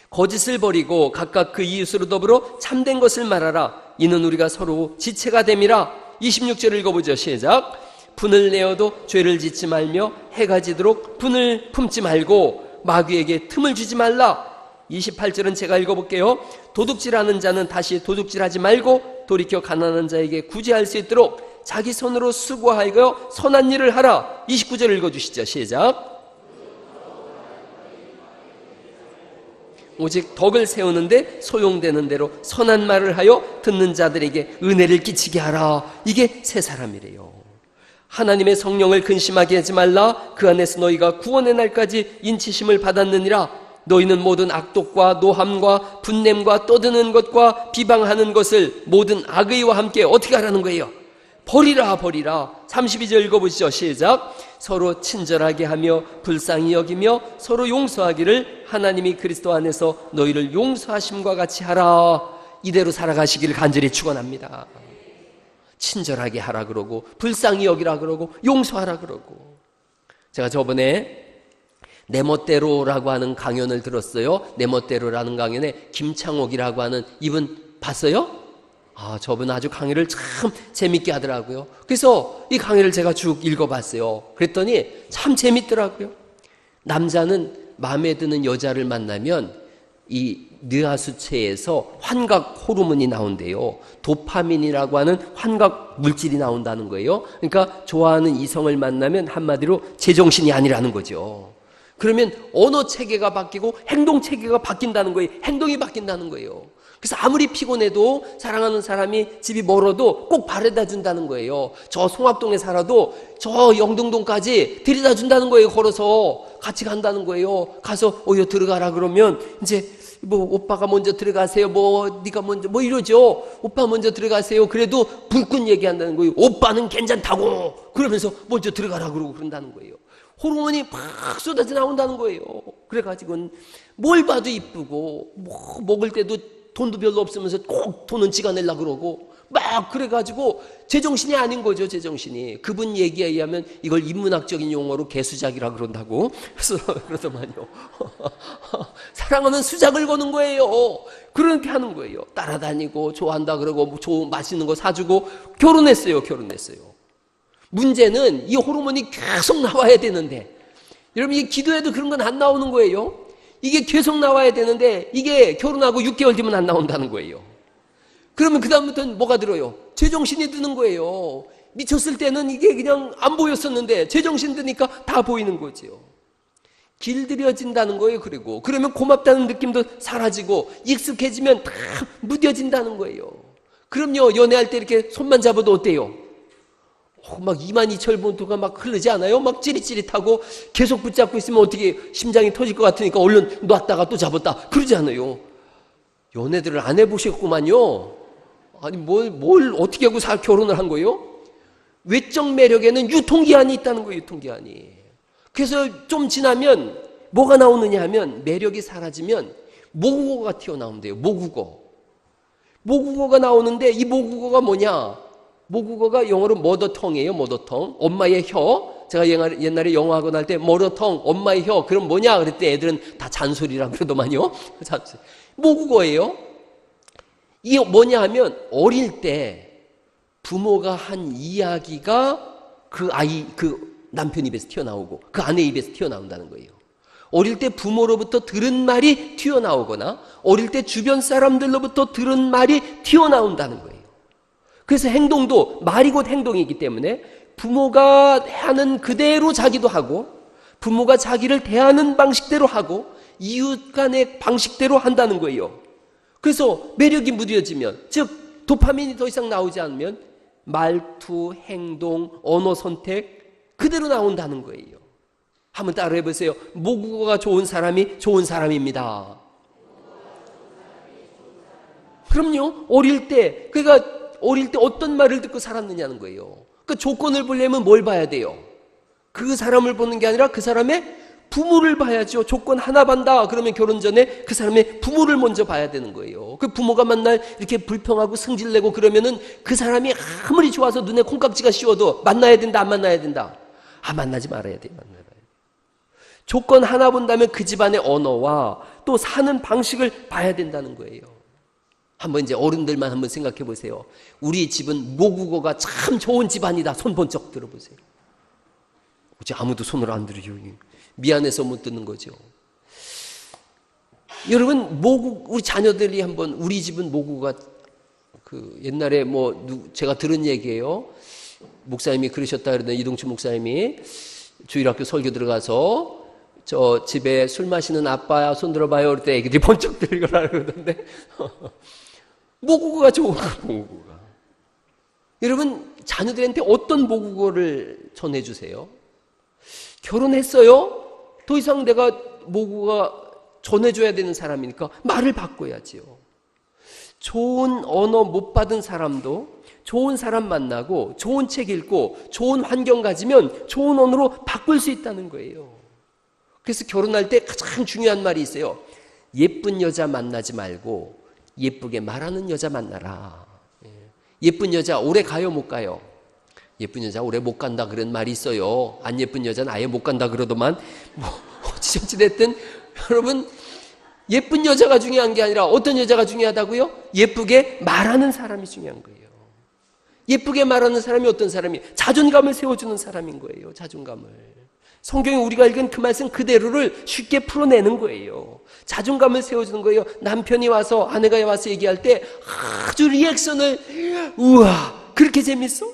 거짓을 버리고 각각 그 이웃으로 더불어 참된 것을 말하라. 이는 우리가 서로 지체가 됨이라. 26절 읽어보죠. 시작. 분을 내어도 죄를 짓지 말며 해가 지도록 분을 품지 말고 마귀에게 틈을 주지 말라. 28절은 제가 읽어볼게요. 도둑질하는 자는 다시 도둑질하지 말고 돌이켜 가난한 자에게 구제할 수 있도록 자기 손으로 수고하여 선한 일을 하라. 29절 읽어주시죠. 시작. 오직 덕을 세우는데 소용되는 대로 선한 말을 하여 듣는 자들에게 은혜를 끼치게 하라. 이게 새 사람이래요. 하나님의 성령을 근심하게 하지 말라. 그 안에서 너희가 구원의 날까지 인치심을 받았느니라. 너희는 모든 악독과 노함과 분냄과 떠드는 것과 비방하는 것을 모든 악의와 함께 어떻게 하라는 거예요? 버리라. 32절 읽어보시죠. 시작. 서로 친절하게 하며 불쌍히 여기며 서로 용서하기를 하나님이 그리스도 안에서 너희를 용서하심과 같이 하라. 이대로 살아가시기를 간절히 축원합니다. 친절하게 하라 그러고 불쌍히 여기라 그러고 용서하라 그러고. 제가 저번에 내 멋대로라고 하는 강연을 들었어요. 내 멋대로라는 강연에 김창옥이라고 하는 이분 봤어요? 저분 아주 강의를 참 재밌게 하더라고요. 그래서 이 강의를 제가 쭉 읽어봤어요. 그랬더니 참 재밌더라고요. 남자는 마음에 드는 여자를 만나면 이 뇌하수체에서 환각 호르몬이 나온대요. 도파민이라고 하는 환각 물질이 나온다는 거예요. 그러니까 좋아하는 이성을 만나면 한마디로 제정신이 아니라는 거죠. 그러면 언어 체계가 바뀌고 행동 체계가 바뀐다는 거예요. 행동이 바뀐다는 거예요. 그래서 아무리 피곤해도 사랑하는 사람이 집이 멀어도 꼭 바래다 준다는 거예요. 저 송합동에 살아도 저 영등동까지 데려다 준다는 거예요. 걸어서 같이 간다는 거예요. 가서 여기 들어가라 그러면 이제 오빠가 먼저 들어가세요. 네가 먼저 이러죠. 오빠 먼저 들어가세요. 그래도 불끈 얘기한다는 거예요. 오빠는 괜찮다고 그러면서 먼저 들어가라 그러고 그런다는 거예요. 호르몬이 막 쏟아져 나온다는 거예요. 그래가지고 뭘 봐도 이쁘고 먹을 때도 돈도 별로 없으면서 꼭 돈은 지가 내려고 그러고 막 그래가지고 제정신이 아닌 거죠. 제정신이. 그분 얘기에 의하면 이걸 인문학적인 용어로 개수작이라고 그런다고. 그래서 그러더만요. 사랑하면 수작을 거는 거예요. 그렇게 하는 거예요. 따라다니고 좋아한다 그러고 좋은 맛있는 거 사주고 결혼했어요. 문제는 이 호르몬이 계속 나와야 되는데, 여러분 이 기도해도 그런 건 안 나오는 거예요. 이게 계속 나와야 되는데 이게 결혼하고 6개월 뒤면 안 나온다는 거예요. 그러면 그 다음부터는 뭐가 들어요? 제정신이 드는 거예요. 미쳤을 때는 이게 그냥 안 보였었는데 제정신 드니까 다 보이는 거죠. 길들여진다는 거예요. 그리고 그러면 고맙다는 느낌도 사라지고 익숙해지면 다 무뎌진다는 거예요. 그럼요, 연애할 때 이렇게 손만 잡아도 어때요? 막 22,000번도가 막 흐르지 않아요? 막 찌릿찌릿하고 계속 붙잡고 있으면 어떻게 심장이 터질 것 같으니까 얼른 놨다가 또 잡았다 그러지 않아요? 연애들을 안 해보셨구만요. 아니 뭘 어떻게 하고 결혼을 한 거예요? 외적 매력에는 유통기한이 있다는 거예요. 유통기한이. 그래서 좀 지나면 뭐가 나오느냐 하면 매력이 사라지면 모국어가 튀어나온대요. 모국어가 나오는데 이 모국어가 뭐냐? 모국어가 영어로 머더텅이에요. 머더텅. 엄마의 혀. 제가 옛날에 영어 학원 할 때 머더텅, 엄마의 혀. 그럼 뭐냐? 그랬더니 애들은 다 잔소리라고 그러더만요. 모국어예요. 이게 뭐냐 하면 어릴 때 부모가 한 이야기가 그 남편 입에서 튀어나오고 그 아내 입에서 튀어나온다는 거예요. 어릴 때 부모로부터 들은 말이 튀어나오거나 어릴 때 주변 사람들로부터 들은 말이 튀어나온다는 거예요. 그래서 행동도 말이 곧 행동이기 때문에 부모가 하는 그대로 자기도 하고 부모가 자기를 대하는 방식대로 하고 이웃 간의 방식대로 한다는 거예요. 그래서 매력이 무뎌지면, 즉 도파민이 더 이상 나오지 않으면 말투, 행동, 언어 선택 그대로 나온다는 거예요. 한번 따라해 보세요. 모국어가 좋은 사람이 좋은 사람입니다. 그럼요. 어릴 때 어떤 말을 듣고 살았느냐는 거예요. 그 조건을 보려면 뭘 봐야 돼요? 그 사람을 보는 게 아니라 그 사람의 부모를 봐야죠. 조건 하나 반다 그러면 결혼 전에 그 사람의 부모를 먼저 봐야 되는 거예요. 그 부모가 만날 이렇게 불평하고 승질내고 그러면은 그 사람이 아무리 좋아서 눈에 콩깍지가 씌워도 만나야 된다, 안 만나야 된다? 만나지 말아야 돼요. 만나야 돼요. 조건 하나 본다면 그 집안의 언어와 또 사는 방식을 봐야 된다는 거예요. 한번 이제 어른들만 한번 생각해 보세요. 우리 집은 모국어가 참 좋은 집안이다. 손 번쩍 들어보세요. 어째 아무도 손을 안 들어요. 미안해서 못 듣는 거죠. 여러분, 우리 자녀들이 한번 우리 집은 모국어가 옛날에 제가 들은 얘기예요. 목사님이 그러셨다 그러는데 이동춘 목사님이 주일학교 설교 들어가서 저 집에 술 마시는 아빠야 손 들어봐요. 그럴 때 애기들이 번쩍 들거라 그러던데 모국어가 좋은 모국어가. 여러분, 자녀들한테 어떤 모국어를 전해주세요? 결혼했어요? 더 이상 내가 모국어가 전해줘야 되는 사람이니까 말을 바꿔야지요. 좋은 언어 못 받은 사람도 좋은 사람 만나고 좋은 책 읽고 좋은 환경 가지면 좋은 언어로 바꿀 수 있다는 거예요. 그래서 결혼할 때 가장 중요한 말이 있어요. 예쁜 여자 만나지 말고 예쁘게 말하는 여자 만나라. 예쁜 여자 오래 가요, 못 가요? 예쁜 여자 오래 못 간다 그런 말이 있어요. 안 예쁜 여자는 아예 못 간다 그러더만 어찌 됐든 여러분, 예쁜 여자가 중요한 게 아니라 어떤 여자가 중요하다고요? 예쁘게 말하는 사람이 중요한 거예요. 예쁘게 말하는 사람이 어떤 사람이? 자존감을 세워주는 사람인 거예요. 자존감을. 성경에 우리가 읽은 그 말씀 그대로를 쉽게 풀어내는 거예요. 자존감을 세워주는 거예요. 남편이 와서 아내가 와서 얘기할 때 아주 리액션을 우와 그렇게 재밌어?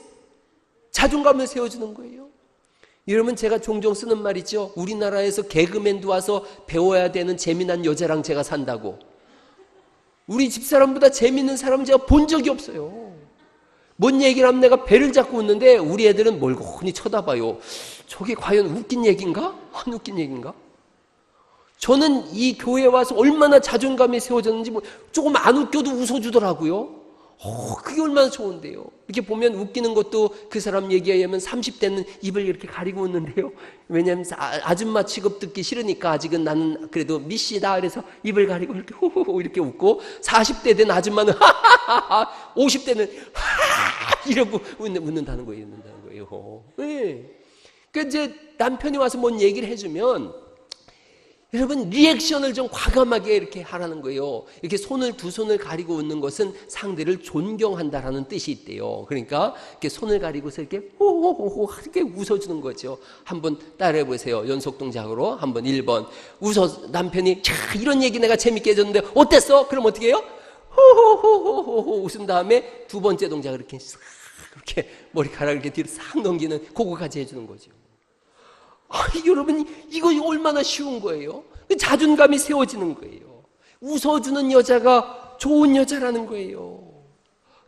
자존감을 세워주는 거예요. 여러분, 제가 종종 쓰는 말이죠. 우리나라에서 개그맨도 와서 배워야 되는 재미난 여자랑 제가 산다고. 우리 집사람보다 재밌는 사람은 제가 본 적이 없어요. 뭔 얘기를 하면 내가 배를 잡고 웃는데 우리 애들은 멀고니 쳐다봐요. 저게 과연 웃긴 얘기인가? 안 웃긴 얘기인가? 저는 이 교회에 와서 얼마나 자존감이 세워졌는지 조금 안 웃겨도 웃어주더라고요. 그게 얼마나 좋은데요. 이렇게 보면 웃기는 것도 그 사람 얘기에 하면 30대는 입을 이렇게 가리고 웃는데요. 왜냐하면 아줌마 취급 듣기 싫으니까 아직은 나는 그래도 미씨다. 그래서 입을 가리고 이렇게 호호호 이렇게 웃고 40대 된 아줌마는 하하하하 50대는 하하 이러고 웃는다는 거예요. 웃는다는 거예요. 네. 그러니까 이제 남편이 와서 뭔 얘기를 해주면 여러분 리액션을 좀 과감하게 이렇게 하라는 거예요. 이렇게 두 손을 가리고 웃는 것은 상대를 존경한다라는 뜻이 있대요. 그러니까 이렇게 손을 가리고서 이렇게 호호호호 이렇게 웃어주는 거죠. 한번 따라해 보세요. 연속 동작으로 한번 1번 남편이 이런 얘기 내가 재밌게 해줬는데 어땠어? 그럼 어떻게 해요? 호호호호호 웃은 다음에 두 번째 동작을 이렇게 싹 이렇게 머리카락을 이렇게 뒤로 싹 넘기는 그거까지 해주는 거죠. 여러분 이거 얼마나 쉬운 거예요. 자존감이 세워지는 거예요. 웃어주는 여자가 좋은 여자라는 거예요.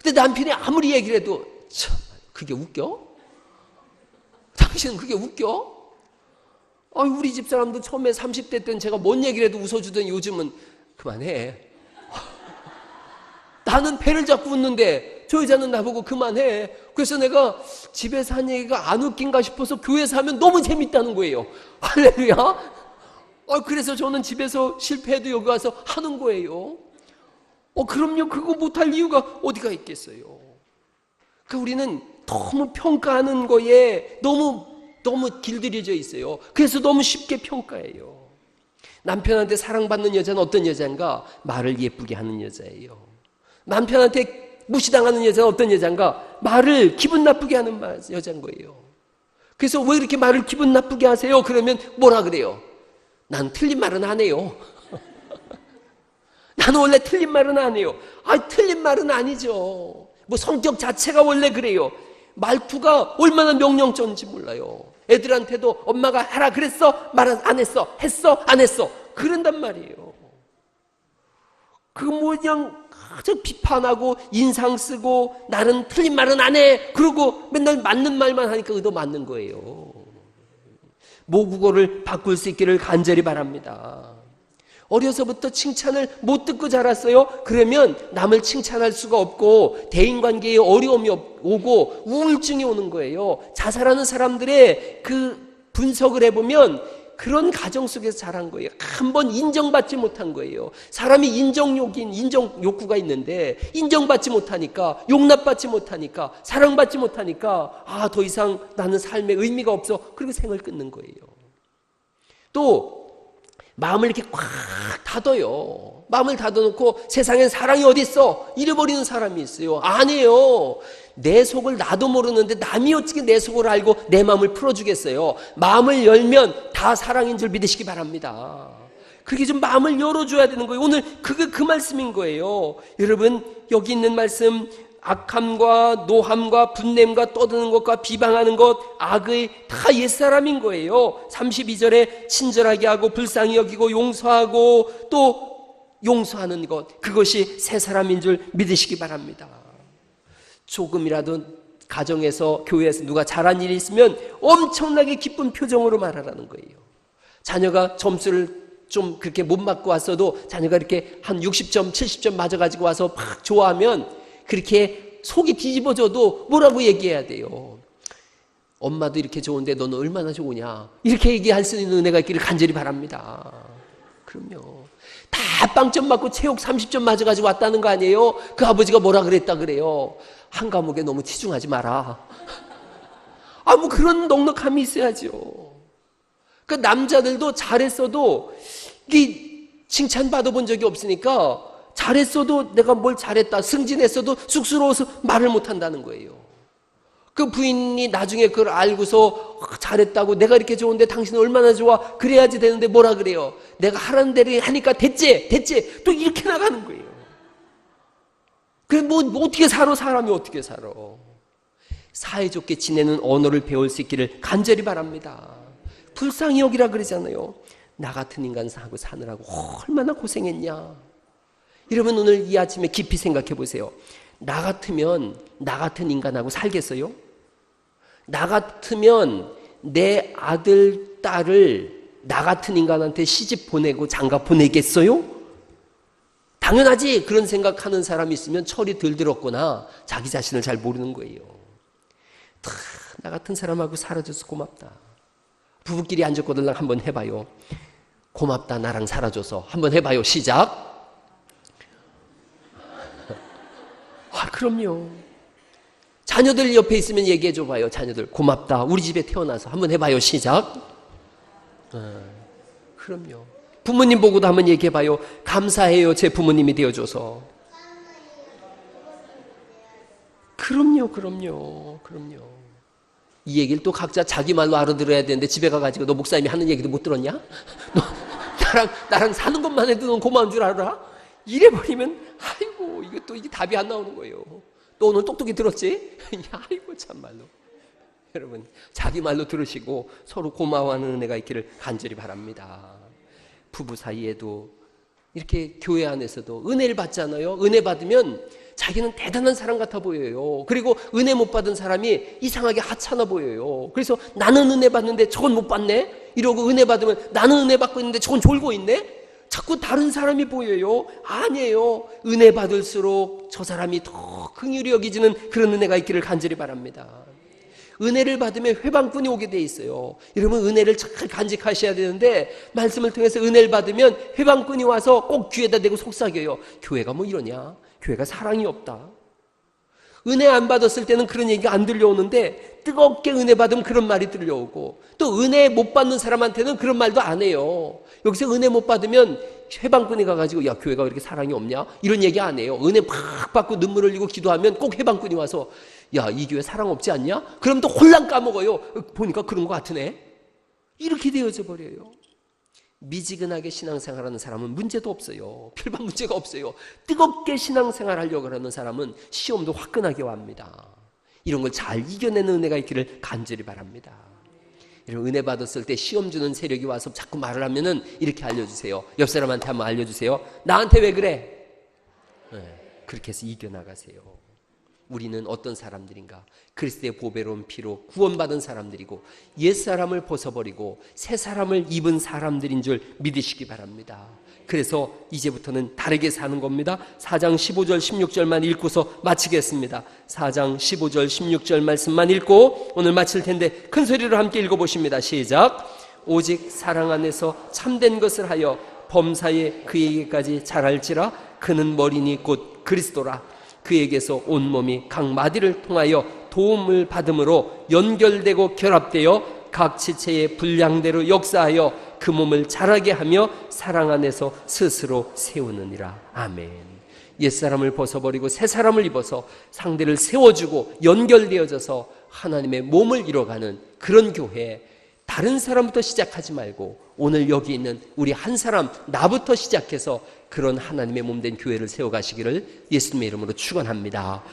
근데 남편이 아무리 얘기를 해도 참 그게 웃겨? 당신은 그게 웃겨? 우리 집사람도 처음에 30대 때는 제가 뭔 얘기를 해도 웃어주더니 요즘은 그만해. 나는 배를 잡고 웃는데 저 여자는 나보고 그만해. 그래서 내가 집에서 한 얘기가 안 웃긴가 싶어서 교회에서 하면 너무 재밌다는 거예요. 할렐루야. 그래서 저는 집에서 실패해도 여기 와서 하는 거예요. 그럼요. 그거 못할 이유가 어디가 있겠어요. 우리는 너무 평가하는 거에 너무 길들여져 있어요. 그래서 너무 쉽게 평가해요. 남편한테 사랑받는 여자는 어떤 여자인가? 말을 예쁘게 하는 여자예요. 남편한테 무시당하는 여자는 어떤 여자인가? 말을 기분 나쁘게 하는 여자인 거예요. 그래서 왜 이렇게 말을 기분 나쁘게 하세요? 그러면 뭐라 그래요? 난 틀린 말은 안 해요. 나는 원래 틀린 말은 안 해요. 틀린 말은 아니죠. 성격 자체가 원래 그래요. 말투가 얼마나 명령적인지 몰라요. 애들한테도 엄마가 하라 그랬어? 말 안 했어? 했어? 안 했어? 그런단 말이에요. 그 그냥 아주 비판하고 인상 쓰고 나는 틀린 말은 안 해. 그러고 맨날 맞는 말만 하니까 의도 맞는 거예요. 모국어를 바꿀 수 있기를 간절히 바랍니다. 어려서부터 칭찬을 못 듣고 자랐어요. 그러면 남을 칭찬할 수가 없고 대인관계에 어려움이 오고 우울증이 오는 거예요. 자살하는 사람들의 그 분석을 해보면 그런 가정 속에서 자란 거예요. 한번 인정받지 못한 거예요. 사람이 인정 욕구가 있는데 인정받지 못하니까, 용납받지 못하니까, 사랑받지 못하니까 더 이상 나는 삶에 의미가 없어. 그리고 생을 끊는 거예요. 또 마음을 이렇게 꽉 닫아요. 마음을 닫아놓고 세상엔 사랑이 어디 있어? 잃어버리는 사람이 있어요. 아니에요. 내 속을 나도 모르는데 남이 어떻게 내 속을 알고 내 마음을 풀어주겠어요. 마음을 열면 다 사랑인 줄 믿으시기 바랍니다. 그렇게 좀 마음을 열어줘야 되는 거예요. 오늘 그게 그 말씀인 거예요. 여러분, 여기 있는 말씀, 악함과 노함과 분냄과 떠드는 것과 비방하는 것, 악의 다 옛사람인 거예요. 32절에 친절하게 하고 불쌍히 여기고 용서하고 또 용서하는 것, 그것이 새 사람인 줄 믿으시기 바랍니다. 조금이라도 가정에서 교회에서 누가 잘한 일이 있으면 엄청나게 기쁜 표정으로 말하라는 거예요. 자녀가 점수를 좀 그렇게 못 맞고 왔어도 자녀가 이렇게 한 60점 70점 맞아가지고 와서 막 좋아하면 그렇게 속이 뒤집어져도 뭐라고 얘기해야 돼요. 엄마도 이렇게 좋은데 너는 얼마나 좋으냐, 이렇게 얘기할 수 있는 은혜가 있기를 간절히 바랍니다. 그럼요. 다 빵점 맞고 체육 30점 맞아가지고 왔다는 거 아니에요? 그 아버지가 뭐라 그랬다 그래요? 한 과목에 너무 치중하지 마라. 뭐 그런 넉넉함이 있어야죠. 그 남자들도 잘했어도 이 칭찬 받아본 적이 없으니까 잘했어도 내가 뭘 잘했다, 승진했어도 쑥스러워서 말을 못한다는 거예요. 그 부인이 나중에 그걸 알고서 잘했다고, 내가 이렇게 좋은데 당신은 얼마나 좋아, 그래야지 되는데 뭐라 그래요? 내가 하라는 대로 하니까 됐지 또 이렇게 나가는 거예요. 그래 뭐 어떻게 살아, 사람이 어떻게 살아. 사이좋게 지내는 언어를 배울 수 있기를 간절히 바랍니다. 불쌍히 여기라 그러잖아요. 나 같은 인간하고 사느라고 얼마나 고생했냐. 여러분, 오늘 이 아침에 깊이 생각해 보세요. 나 같으면 나 같은 인간하고 살겠어요? 나 같으면 내 아들, 딸을 나 같은 인간한테 시집 보내고 장가 보내겠어요? 당연하지. 그런 생각하는 사람이 있으면 철이 덜 들었구나. 자기 자신을 잘 모르는 거예요. 나 같은 사람하고 살아줘서 고맙다. 부부끼리 앉았거들랑 한번 해봐요. 고맙다, 나랑 살아줘서. 한번 해봐요. 시작. 그럼요. 자녀들 옆에 있으면 얘기해줘 봐요. 자녀들 고맙다, 우리 집에 태어나서. 한번 해봐요. 시작. 그럼요. 부모님 보고도 한번 얘기해봐요. 감사해요, 제 부모님이 되어줘서. 그럼요. 이 얘기를 또 각자 자기 말로 알아들어야 되는데 집에 가가지고 너 목사님이 하는 얘기도 못 들었냐? 너 나랑 사는 것만 해도 넌 고마운 줄 알아? 이래버리면 아이고 이게 답이 안 나오는 거예요. 너 오늘 똑똑히 들었지? 아이고 참말로. 여러분, 자기 말로 들으시고 서로 고마워하는 은혜가 있기를 간절히 바랍니다. 부부 사이에도 이렇게 교회 안에서도 은혜를 받잖아요. 은혜 받으면 자기는 대단한 사람 같아 보여요. 그리고 은혜 못 받은 사람이 이상하게 하찮아 보여요. 그래서 나는 은혜 받는데 저건 못 받네? 이러고 은혜 받으면 나는 은혜 받고 있는데 저건 졸고 있네? 자꾸 다른 사람이 보여요. 아니에요. 은혜 받을수록 저 사람이 더 긍휼히 여기지는 그런 은혜가 있기를 간절히 바랍니다. 은혜를 받으면 회방꾼이 오게 돼 있어요. 여러분, 은혜를 잘 간직하셔야 되는데 말씀을 통해서 은혜를 받으면 회방꾼이 와서 꼭 귀에다 대고 속삭여요. 교회가 뭐 이러냐? 교회가 사랑이 없다. 은혜 안 받았을 때는 그런 얘기가 안 들려오는데 뜨겁게 은혜 받으면 그런 말이 들려오고, 또 은혜 못 받는 사람한테는 그런 말도 안 해요. 여기서 은혜 못 받으면 회방꾼이 가가지고 야, 교회가 왜 이렇게 사랑이 없냐? 이런 얘기 안 해요. 은혜 팍 받고 눈물 흘리고 기도하면 꼭 회방꾼이 와서 야, 이 교회 사랑 없지 않냐? 그럼 또 홀랑 까먹어요. 보니까 그런 것 같으네. 이렇게 되어져 버려요. 미지근하게 신앙생활하는 사람은 문제도 없어요. 별반 문제가 없어요. 뜨겁게 신앙생활하려고 하는 사람은 시험도 화끈하게 옵니다. 이런 걸 잘 이겨내는 은혜가 있기를 간절히 바랍니다. 이런 은혜 받았을 때 시험 주는 세력이 와서 자꾸 말을 하면은 이렇게 알려주세요. 옆 사람한테 한번 알려주세요. 나한테 왜 그래? 그렇게 해서 이겨나가세요. 우리는 어떤 사람들인가? 그리스도의 보배로운 피로 구원받은 사람들이고 옛사람을 벗어버리고 새 사람을 입은 사람들인 줄 믿으시기 바랍니다. 그래서 이제부터는 다르게 사는 겁니다. 4장 15절 16절만 읽고서 마치겠습니다. 4장 15절 16절 말씀만 읽고 오늘 마칠 텐데 큰 소리로 함께 읽어보십니다. 시작. 오직 사랑 안에서 참된 것을 하여 범사에 그에게까지 자랄지라. 그는 머리니 곧 그리스도라. 그에게서 온몸이 각 마디를 통하여 도움을 받음으로 연결되고 결합되어 각 지체의 분량대로 역사하여 그 몸을 자라게 하며 사랑 안에서 스스로 세우느니라. 아멘. 옛사람을 벗어버리고 새 사람을 입어서 상대를 세워주고 연결되어져서 하나님의 몸을 이뤄가는 그런 교회, 다른 사람부터 시작하지 말고 오늘 여기 있는 우리 한 사람 나부터 시작해서 그런 하나님의 몸된 교회를 세워가시기를 예수님의 이름으로 축원합니다.